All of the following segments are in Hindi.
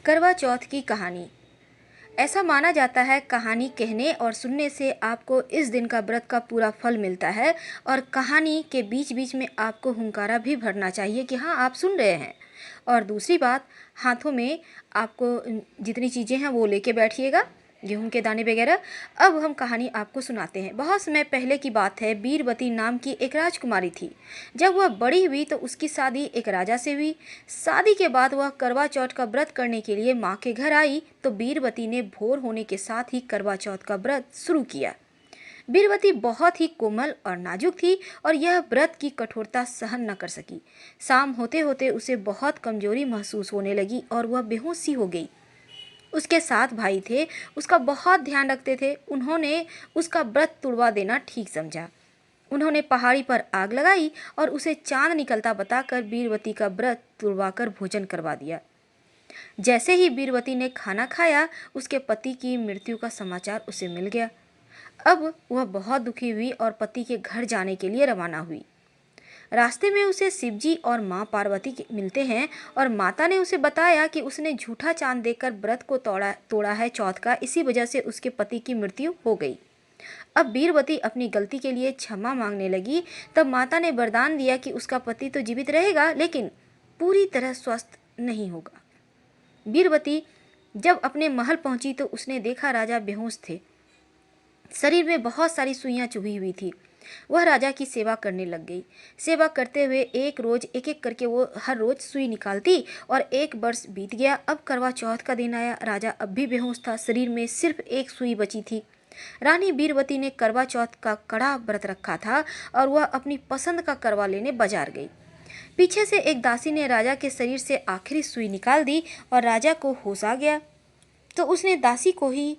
करवा चौथ की कहानी। ऐसा माना जाता है कहानी कहने और सुनने से आपको इस दिन का व्रत का पूरा फल मिलता है। और कहानी के बीच बीच में आपको हुंकारा भी भरना चाहिए कि हाँ, आप सुन रहे हैं। और दूसरी बात, हाथों में आपको जितनी चीज़ें हैं वो लेके बैठिएगा, गेहूं के दाने वगैरह। अब हम कहानी आपको सुनाते हैं। बहुत समय पहले की बात है। बीरबती नाम की एक राजकुमारी थी। जब वह बड़ी हुई तो उसकी शादी एक राजा से हुई। शादी के बाद वह करवा चौथ का व्रत करने के लिए माँ के घर आई तो बीरबती ने भोर होने के साथ ही करवा चौथ का व्रत शुरू किया। बीरबती बहुत ही कोमल और नाजुक थी और यह व्रत की कठोरता सहन न कर सकी। शाम होते होते उसे बहुत कमजोरी महसूस होने लगी और वह बेहोश सी हो गई। उसके साथ भाई थे, उसका बहुत ध्यान रखते थे। उन्होंने उसका व्रत तुड़वा देना ठीक समझा। उन्होंने पहाड़ी पर आग लगाई और उसे चांद निकलता बताकर बीरबती का व्रत तुड़वाकर भोजन करवा दिया। जैसे ही बीरबती ने खाना खाया, उसके पति की मृत्यु का समाचार उसे मिल गया। अब वह बहुत दुखी हुई और पति के घर जाने के लिए रवाना हुई। रास्ते में उसे शिवजी और माँ पार्वती मिलते हैं और माता ने उसे बताया कि उसने झूठा चांद देखकर व्रत को तोड़ा है चौथ का, इसी वजह से उसके पति की मृत्यु हो गई। अब बीरबती अपनी गलती के लिए क्षमा मांगने लगी। तब माता ने वरदान दिया कि उसका पति तो जीवित रहेगा लेकिन पूरी तरह स्वस्थ नहीं होगा। बीरबती जब अपने महल पहुंची तो उसने देखा राजा बेहोश थे। शरीर में बहुत सारी सुइयां चुभी हुई थी। वह राजा की सेवा करने लग गई। सेवा करते हुए एक रोज एक एक करके वो हर रोज सुई निकालती और 1 वर्ष बीत गया। अब करवा चौथ का दिन आया। राजा अब भी बेहोश था, शरीर में सिर्फ एक सुई बची थी। रानी बीरबती ने करवा चौथ का कड़ा व्रत रखा था और वह अपनी पसंद का करवा लेने बाजार गई। पीछे से एक दासी ने राजा के शरीर से आखिरी सुई निकाल दी और राजा को होश आ गया। तो उसने दासी को ही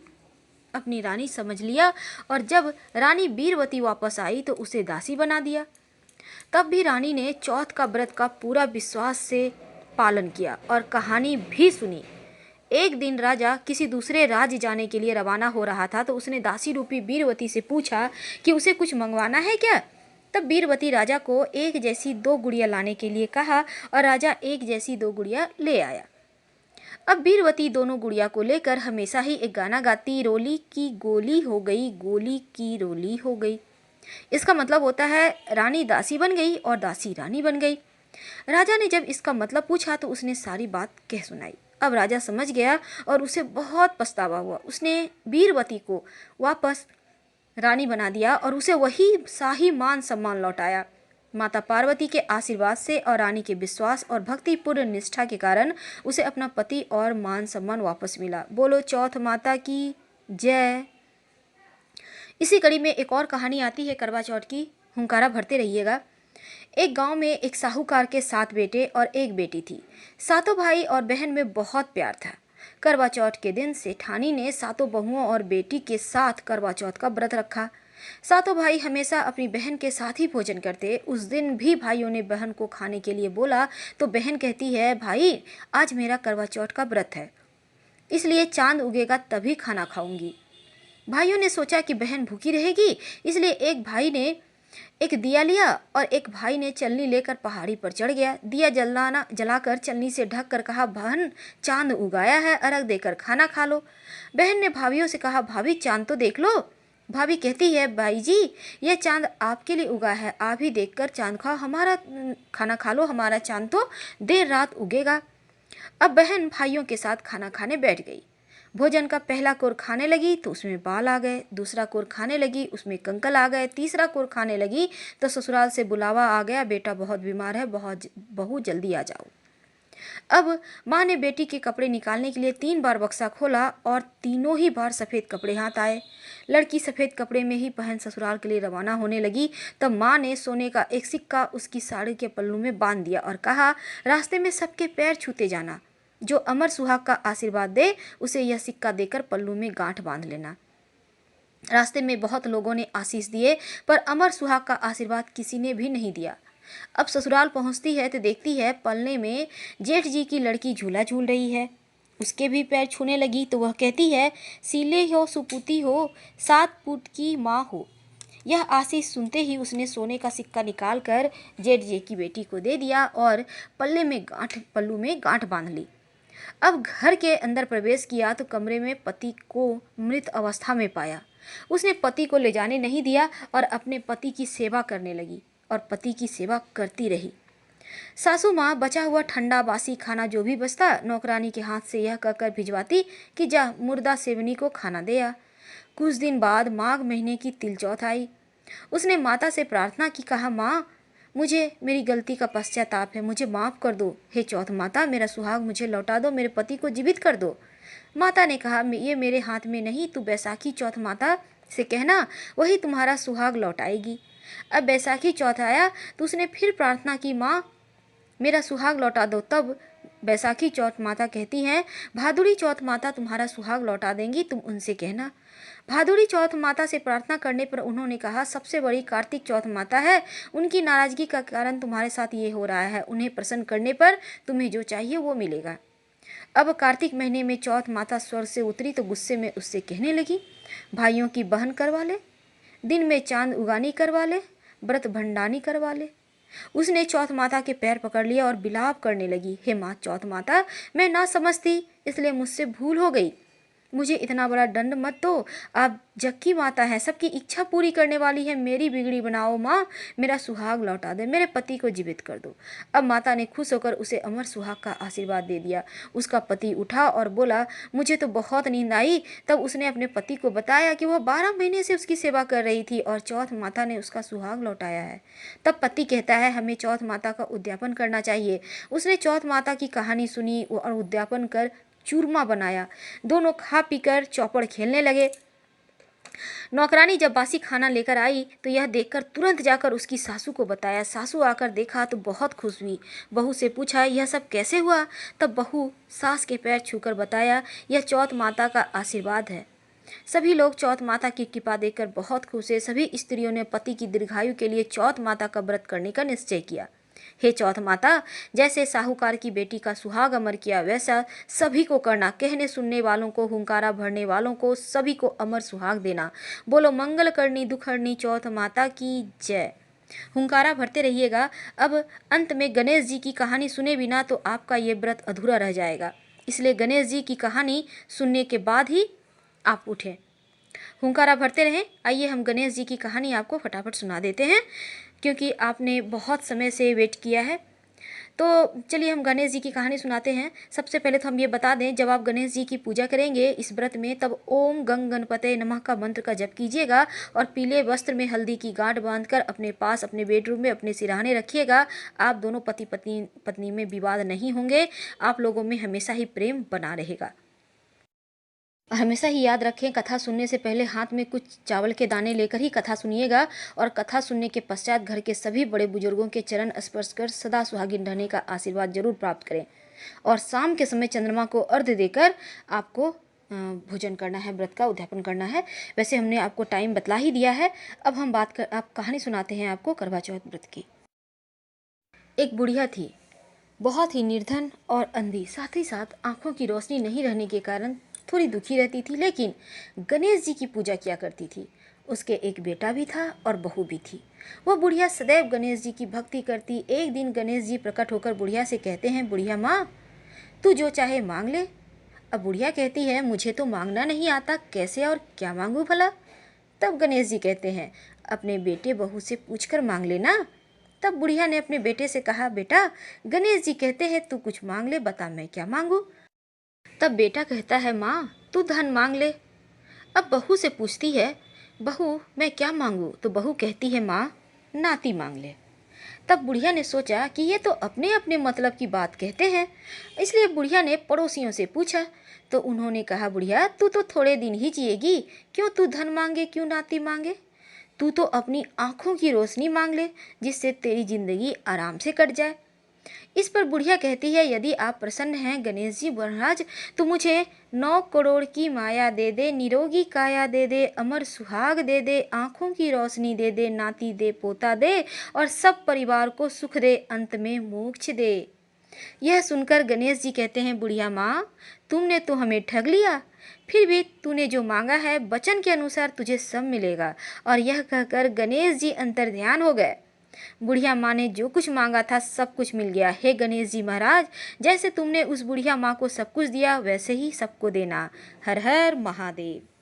अपनी रानी समझ लिया और जब रानी बीरबती वापस आई तो उसे दासी बना दिया। तब भी रानी ने चौथ का व्रत का पूरा विश्वास से पालन किया और कहानी भी सुनी। एक दिन राजा किसी दूसरे राज्य जाने के लिए रवाना हो रहा था तो उसने दासी रूपी बीरबती से पूछा कि उसे कुछ मंगवाना है क्या। तब बीरबती राजा को एक जैसी 2 गुड़िया लाने के लिए कहा और राजा एक जैसी 2 गुड़िया ले आया। अब बीरबती दोनों गुड़िया को लेकर हमेशा ही एक गाना गाती, रोली की गोली हो गई, गोली की रोली हो गई। इसका मतलब होता है रानी दासी बन गई और दासी रानी बन गई। राजा ने जब इसका मतलब पूछा तो उसने सारी बात कह सुनाई। अब राजा समझ गया और उसे बहुत पछतावा हुआ। उसने बीरबती को वापस रानी बना दिया और उसे वही शाही मान सम्मान लौटाया। माता पार्वती के आशीर्वाद से और रानी के विश्वास और भक्तिपूर्ण निष्ठा के कारण उसे अपना पति और मान सम्मान वापस मिला। बोलो चौथ माता की जय। इसी कड़ी में एक और कहानी आती है करवा चौथ की, हुंकारा भरते रहिएगा। एक गांव में एक साहूकार के 7 बेटे और एक बेटी थी। सातों भाई और बहन में बहुत प्यार था। करवा चौथ के दिन सेठानी ने सातों बहुओं और बेटी के साथ करवा चौथ का व्रत रखा। सातों भाई हमेशा अपनी बहन के साथ ही भोजन करते। उस दिन भी भाइयों ने बहन को खाने के लिए बोला तो बहन कहती है, भाई आज मेरा करवा चौथ का व्रत है, इसलिए चांद उगेगा तभी खाना खाऊंगी। भाइयों ने सोचा कि बहन भूखी रहेगी, इसलिए एक भाई ने एक दिया लिया और एक भाई ने चलनी लेकर पहाड़ी पर चढ़ गया। दिया जलाकर चलनी से ढक कर कहा, बहन चांद उगाया है, अर्घ देकर खाना खा लो। बहन ने भाभियों से कहा, भाभी चांद तो देख लो। भाभी कहती है, भाई जी यह चांद आपके लिए उगा है, आप ही देखकर चांद खाओ, हमारा खाना खा लो, हमारा चांद तो देर रात उगेगा। अब बहन भाइयों के साथ खाना खाने बैठ गई। भोजन का पहला कोर खाने लगी तो उसमें बाल आ गए, दूसरा कोर खाने लगी उसमें कंकल आ गए, तीसरा कोर खाने लगी तो ससुराल से बुलावा आ गया, बेटा बहुत बीमार है, बहू जल्दी आ जाओ। अब माँ ने बेटी के कपड़े निकालने के लिए 3 बार बक्सा खोला और तीनों ही बार सफ़ेद कपड़े हाथ आए। लड़की सफ़ेद कपड़े में ही पहन ससुराल के लिए रवाना होने लगी। तब माँ ने सोने का एक सिक्का उसकी साड़ी के पल्लू में बांध दिया और कहा, रास्ते में सबके पैर छूते जाना, जो अमर सुहाग का आशीर्वाद दे उसे यह सिक्का देकर पल्लू में गांठ बांध लेना। रास्ते में बहुत लोगों ने आशीष दिए पर अमर सुहाग का आशीर्वाद किसी ने भी नहीं दिया। अब ससुराल पहुंचती है तो देखती है पलने में जेठ जी की लड़की झूला झूल रही है। उसके भी पैर छूने लगी तो वह कहती है, सीले हो सुपूती हो, 7 पुत की माँ हो। यह आशीष सुनते ही उसने सोने का सिक्का निकालकर जेठ जी की बेटी को दे दिया और पल्लू में गांठ बांध ली। अब घर के अंदर प्रवेश किया तो कमरे में पति को मृत अवस्था में पाया। उसने पति को ले जाने नहीं दिया और अपने पति की सेवा करने लगी और पति की सेवा करती रही। सासू माँ बचा हुआ ठंडा बासी खाना जो भी बचता नौकरानी के हाथ से यह कहकर भिजवाती कि जा मुर्दा सेवनी को खाना दे आ। कुछ दिन बाद माघ महीने की तिल चौथ आई। उसने माता से प्रार्थना की, कहा माँ मुझे मेरी गलती का पश्चाताप है, मुझे माफ़ कर दो। हे चौथ माता, मेरा सुहाग मुझे लौटा दो, मेरे पति को जीवित कर दो। माता ने कहा, ये मेरे हाथ में नहीं, तू बैसाखी चौथ माता से कहना, वही तुम्हारा सुहाग लौटाएगी। अब बैसाखी चौथ आया तो उसने फिर प्रार्थना की, माँ मेरा सुहाग लौटा दो। तब बैसाखी चौथ माता कहती हैं, भादुड़ी चौथ माता तुम्हारा सुहाग लौटा देंगी, तुम उनसे कहना। भादुड़ी चौथ माता से प्रार्थना करने पर उन्होंने कहा, सबसे बड़ी कार्तिक चौथ माता है, उनकी नाराजगी का कारण तुम्हारे साथ ये हो रहा है, उन्हें प्रसन्न करने पर तुम्हें जो चाहिए वो मिलेगा। अब कार्तिक महीने में चौथ माता स्वर्ग से उतरी तो गुस्से में उससे कहने लगी, भाइयों की बहन करवा ले, दिन में चांद उगानी करवा ले, व्रत भंडानी करवा ले। उसने चौथ माता के पैर पकड़ लिया और बिलाप करने लगी, हे माँ चौथ माता, मैं ना समझती इसलिए मुझसे भूल हो गई, मुझे इतना बड़ा दंड मत दो। आप जग की माता है, सबकी इच्छा पूरी करने वाली है, मेरी बिगड़ी बनाओ माँ, मेरा सुहाग लौटा दे, मेरे पति को जीवित कर दो। अब माता ने खुश होकर उसे अमर सुहाग का आशीर्वाद दे दिया। उसका पति उठा और बोला, मुझे तो बहुत नींद आई। तब उसने अपने पति को बताया कि वह 12 महीने से उसकी सेवा कर रही थी और चौथ माता ने उसका सुहाग लौटाया है। तब पति कहता है, हमें चौथ माता का उद्यापन करना चाहिए। उसने चौथ माता की कहानी सुनी और उद्यापन कर चूरमा बनाया। दोनों खा पीकर चौपड़ खेलने लगे। नौकरानी जब बासी खाना लेकर आई तो यह देखकर तुरंत जाकर उसकी सासू को बताया। सासू आकर देखा तो बहुत खुश हुई। बहू से पूछा, यह सब कैसे हुआ? तब बहू सास के पैर छूकर बताया, यह चौथ माता का आशीर्वाद है। सभी लोग चौथ माता की कृपा देखकर बहुत खुश है। सभी स्त्रियों ने पति की दीर्घायु के लिए चौथ माता का व्रत करने का निश्चय किया। हे चौथ माता, जैसे साहूकार की बेटी का सुहाग अमर किया वैसा सभी को करना। कहने सुनने वालों को, हुंकारा भरने वालों को, सभी को अमर सुहाग देना। बोलो मंगल करनी दुखहरनी चौथ माता की जय। हुंकारा भरते रहिएगा। अब अंत में गणेश जी की कहानी सुने बिना तो आपका ये व्रत अधूरा रह जाएगा, इसलिए गणेश जी की कहानी सुनने के बाद ही आप उठें। हुंकारा भरते रहें। आइए हम गणेश जी की कहानी आपको फटाफट सुना देते हैं, क्योंकि आपने बहुत समय से वेट किया है। तो चलिए हम गणेश जी की कहानी सुनाते हैं। सबसे पहले तो हम ये बता दें, जब आप गणेश जी की पूजा करेंगे इस व्रत में, तब ओम गंग गणपते नमः का मंत्र का जप कीजिएगा और पीले वस्त्र में हल्दी की गांठ बांधकर अपने पास अपने बेडरूम में अपने सिरहाने रखिएगा। आप दोनों पति पत्नी में विवाद नहीं होंगे, आप लोगों में हमेशा ही प्रेम बना रहेगा। और हमेशा ही याद रखें, कथा सुनने से पहले हाथ में कुछ चावल के दाने लेकर ही कथा सुनिएगा और कथा सुनने के पश्चात घर के सभी बड़े बुजुर्गों के चरण स्पर्श कर सदा सुहागिन रहने का आशीर्वाद जरूर प्राप्त करें। और शाम के समय चंद्रमा को अर्घ्य देकर आपको भोजन करना है, व्रत का उद्यापन करना है। वैसे हमने आपको टाइम बतला ही दिया है। अब हम आप कहानी सुनाते हैं आपको करवा चौथ व्रत की। एक बुढ़िया थी, बहुत ही निर्धन और अंधी, साथ ही साथ आंखों की रोशनी नहीं रहने के कारण थोड़ी दुखी रहती थी, लेकिन गणेश जी की पूजा किया करती थी। उसके एक बेटा भी था और बहू भी थी। वह बुढ़िया सदैव गणेश जी की भक्ति करती। एक दिन गणेश जी प्रकट होकर बुढ़िया से कहते हैं, बुढ़िया माँ, तू जो चाहे मांग ले। अब बुढ़िया कहती है, मुझे तो मांगना नहीं आता, कैसे और क्या मांगू भला? तब गणेश जी कहते हैं, अपने बेटे बहू से पूछकर मांग लेना। तब बुढ़िया ने अपने बेटे से कहा, बेटा गणेश जी कहते हैं तू कुछ मांग ले, बता मैं क्या मांगू? तब बेटा कहता है, माँ तू धन मांग ले। अब बहू से पूछती है, बहू मैं क्या मांगू? तो बहू कहती है, माँ नाती मांग ले। तब बुढ़िया ने सोचा कि ये तो अपने अपने मतलब की बात कहते हैं, इसलिए बुढ़िया ने पड़ोसियों से पूछा तो उन्होंने कहा, बुढ़िया तू तो थोड़े दिन ही जिएगी, क्यों तू धन मांगे, क्यों नाती मांगे? तू तो अपनी आंखों की रोशनी मांग ले, जिससे तेरी जिंदगी आराम से कट जाए। इस पर बुढ़िया कहती है, यदि आप प्रसन्न हैं गणेश जी महाराज, तो मुझे 9 करोड़ की माया दे दे, निरोगी काया दे दे, अमर सुहाग दे दे, आंखों की रोशनी दे दे, नाती दे, पोता दे और सब परिवार को सुख दे, अंत में मोक्ष दे। यह सुनकर गणेश जी कहते हैं, बुढ़िया माँ तुमने तो हमें ठग लिया, फिर भी तूने जो मांगा है वचन के अनुसार तुझे सब मिलेगा। और यह कहकर गणेश जी अंतर्ध्यान हो गए। बुढ़िया माँ ने जो कुछ मांगा था सब कुछ मिल गया। हे गणेश जी महाराज, जैसे तुमने उस बुढ़िया माँ को सब कुछ दिया वैसे ही सबको देना। हर हर महादेव।